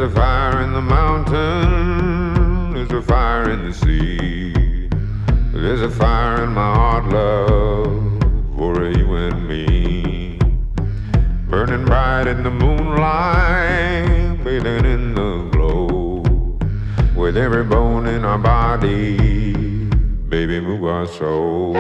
a fire in the mountain, there's a fire in the sea. There's a fire in my heart, love, for you and me. Burning bright in the moonlight, bathing in the glow. With every bone in our body, baby, move our soul.